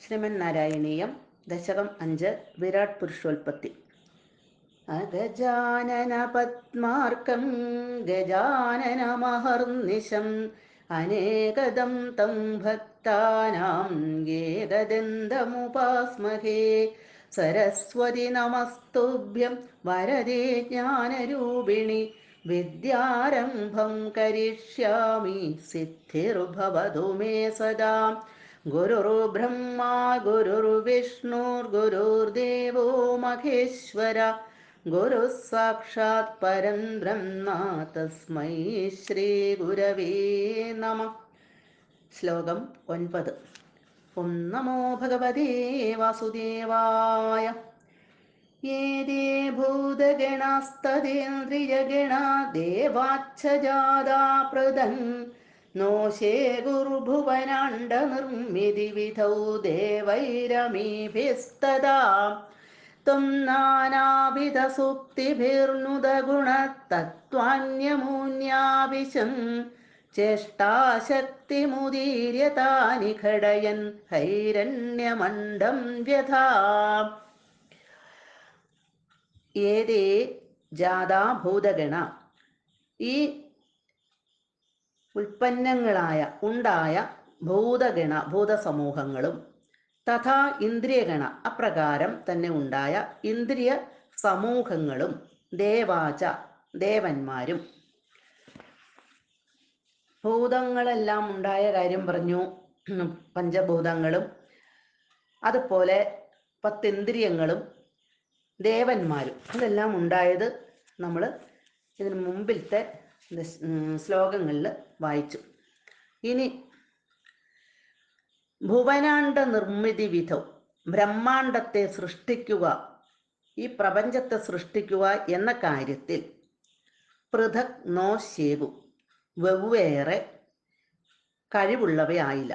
ശ്രീമന്നാരായണീയം ദശകം 5 വിരാട് പുരുഷോൽപത്തി. അഗജാനന പത്മാർക്കം ഗജാനനമഹർനിശം അനേകദം തം ഭക്താനാം ഏകദന്തമുപാസ്മഹേ. സരസ്വതി നമസ്തുഭ്യം വരദേ ജ്ഞാനരൂപിണി വിദ്യാരംഭം കരിഷ്യാമി സിദ്ധിർഭവതു മേ സദാ. ഗുരുർബ്രഹ്മാ ഗുരുർവിഷ്ണുർഗുരുർദേവോ മഹേശ്വര ഗുരു സാക്ഷാത് പരം ബ്രഹ്മ തസ്മൈ ശ്രീ ഗുരവേ നമഃ. ശ്ലോകം 9. ഓം നമോ ഭഗവതേ വാസുദേവായ. യേദേ ഭൂതഗണാസ്തദേന്ദ്രിയഗണാ ദേവാച്ഛജാതാ പൃഥൻ നോശേ ഗുരുഭുവനാണ്ഡ നിർമ്മിതി വിധൗ ദേവൈരമീഭിസ്തദാ. ത്വം നാനാവിധ സുക്തിഭിർനുദഗുണതത്വാന്യമൂന്യാവിശം ചേഷ്ടാശക്തിമുദീര്യ താനി ഘടയൻ ഹൈരണ്യമണ്ഡം വ്യഥാ. ഏതേ ജാതാ ഭൂതഗണ, ഈ ഉൽപ്പന്നങ്ങളായ ഉണ്ടായ ഭൂതഗണ ഭൂതസമൂഹങ്ങളും തഥാ ഇന്ദ്രിയഗണ അപ്രകാരം തന്നെ ഉണ്ടായ ഇന്ദ്രിയ സമൂഹങ്ങളും ദേവാച ദേവന്മാരും. ഭൂതങ്ങളെല്ലാം ഉണ്ടായ കാര്യം പറഞ്ഞു. പഞ്ചഭൂതങ്ങളും അതുപോലെ 10 ഇന്ദ്രിയങ്ങളും ദേവന്മാരും അതെല്ലാം ഉണ്ടായത് നമ്മൾ ഇതിന് മുമ്പിലത്തെ ശ്ലോകങ്ങളിൽ വായിച്ചു. ഇനി ഭുവനാണ്ഡ നിർമ്മിതി വിധം, ബ്രഹ്മാണ്ഡത്തെ സൃഷ്ടിക്കുക, ഈ പ്രപഞ്ചത്തെ സൃഷ്ടിക്കുക എന്ന കാര്യത്തിൽ പൃഥക് നോ ശേകു, വെവ്വേറെ കഴിവുള്ളവയായില്ല.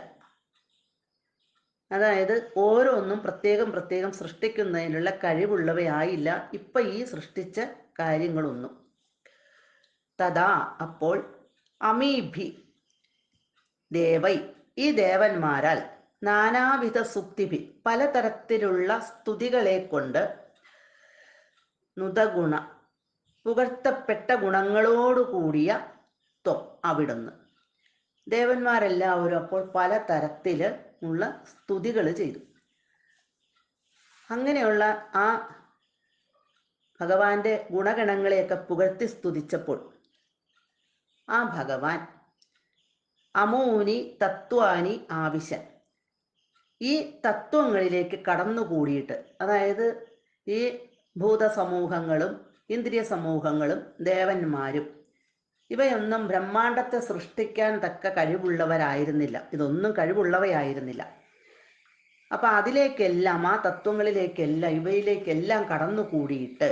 അതായത് ഓരോന്നും പ്രത്യേകം പ്രത്യേകം സൃഷ്ടിക്കുന്നതിനുള്ള കഴിവുള്ളവയായില്ല ഇപ്പം ഈ സൃഷ്ടിച്ച കാര്യങ്ങളൊന്നും. തഥാ അപ്പോൾ അമീഭി ദേവൈ ഈ ദേവന്മാരാൽ നാനാവിധ സുക്തിഭി പലതരത്തിലുള്ള സ്തുതികളെ കൊണ്ട് നുതഗുണ പുകഴ്ത്തപ്പെട്ട ഗുണങ്ങളോടുകൂടിയ ത്വം അവിടുന്ന്. ദേവന്മാരെല്ലാവരും അപ്പോൾ പലതരത്തിൽ ഉള്ള സ്തുതികൾ ചെയ്തു. അങ്ങനെയുള്ള ആ ഭഗവാന്റെ ഗുണഗണങ്ങളെയൊക്കെ പുകഴ്ത്തി സ്തുതിച്ചപ്പോൾ ആ ഭഗവാൻ അമൂനി തത്വാനി ആവിശൻ, ഈ തത്വങ്ങളിലേക്ക് കടന്നുകൂടിയിട്ട്, അതായത് ഈ ഭൂതസമൂഹങ്ങളും ഇന്ദ്രിയ സമൂഹങ്ങളും ദേവന്മാരും ഇവയൊന്നും ബ്രഹ്മാണ്ഡത്തെ സൃഷ്ടിക്കാൻ തക്ക കഴിവുള്ളവരായിരുന്നില്ല. ഇതൊന്നും കഴിവുള്ളവയായിരുന്നില്ല. അപ്പം അതിലേക്കെല്ലാം, ആ തത്വങ്ങളിലേക്കെല്ലാം, ഇവയിലേക്കെല്ലാം കടന്നുകൂടിയിട്ട്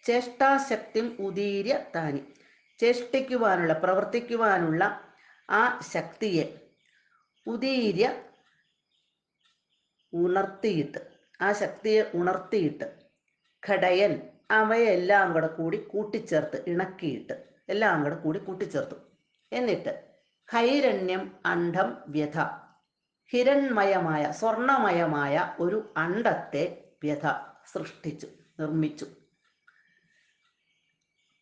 ചേഷ്ടാശക്തി ഉദീര്യ താനി, ചേഷ്ടിക്കുവാനുള്ള പ്രവർത്തിക്കുവാനുള്ള ആ ശക്തിയെ ഉദീര്യ ഉണർത്തിയിട്ട്, ആ ശക്തിയെ ഉണർത്തിയിട്ട് ഘടയൻ അവയെല്ലാം കൂടെ കൂടി കൂട്ടിച്ചേർത്ത്, ഇണക്കിയിട്ട് എല്ലാം കൂടെ കൂടി കൂട്ടിച്ചേർത്തു. എന്നിട്ട് ഹൈരണ്യം അണ്ഡം വ്യഥ, ഹിരൺമയമായ സ്വർണമയമായ ഒരു അണ്ഡത്തെ വ്യഥ സൃഷ്ടിച്ചു, നിർമ്മിച്ചു.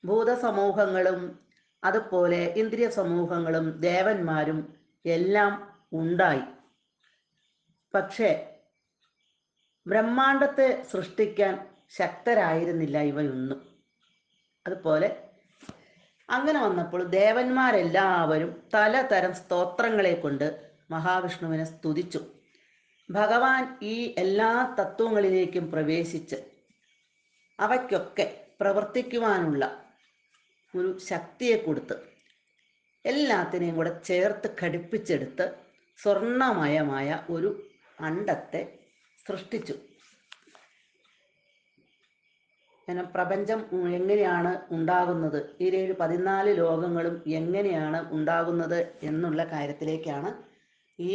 ഭൂതസമൂഹങ്ങളും അതുപോലെ ഇന്ദ്രിയ സമൂഹങ്ങളും ദേവന്മാരും എല്ലാം ഉണ്ടായി. പക്ഷേ ബ്രഹ്മാണ്ഡത്തെ സൃഷ്ടിക്കാൻ ശക്തരായിരുന്നില്ല ഇവയൊന്നും. അതുപോലെ അങ്ങനെ വന്നപ്പോൾ ദേവന്മാരെല്ലാവരും പലതരം സ്തോത്രങ്ങളെ കൊണ്ട് മഹാവിഷ്ണുവിനെ സ്തുതിച്ചു. ഭഗവാൻ ഈ എല്ലാ തത്വങ്ങളിലേക്കും പ്രവേശിച്ച് അവയ്ക്കൊക്കെ പ്രവർത്തിക്കുവാനുള്ള ഒരു ശക്തിയെ കൊടുത്ത് എല്ലാത്തിനെയും കൂടെ ചേർത്ത് ഘടിപ്പിച്ചെടുത്ത് സ്വർണമയമായ ഒരു അണ്ഡത്തെ സൃഷ്ടിച്ചു. അങ്ങനെ പ്രപഞ്ചം എങ്ങനെയാണ് ഉണ്ടാകുന്നത്, ഈ 14 ലോകങ്ങളും എങ്ങനെയാണ് ഉണ്ടാകുന്നത് എന്നുള്ള കാര്യത്തിലേക്കാണ് ഈ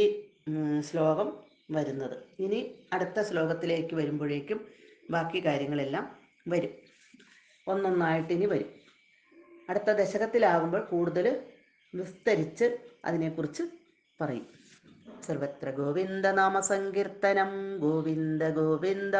ശ്ലോകം വരുന്നത്. ഇനി അടുത്ത ശ്ലോകത്തിലേക്ക് വരുമ്പോഴേക്കും ബാക്കി കാര്യങ്ങളെല്ലാം വരും, ഒന്നൊന്നായിട്ട് ഇനി വരും. അടുത്ത ദശകത്തിലാകുമ്പോൾ കൂടുതൽ വിസ്തരിച്ച് അതിനെക്കുറിച്ച് പറയും. സർവത്ര ഗോവിന്ദ നാമ സങ്കീർത്തനം. ഗോവിന്ദ ഗോവിന്ദ.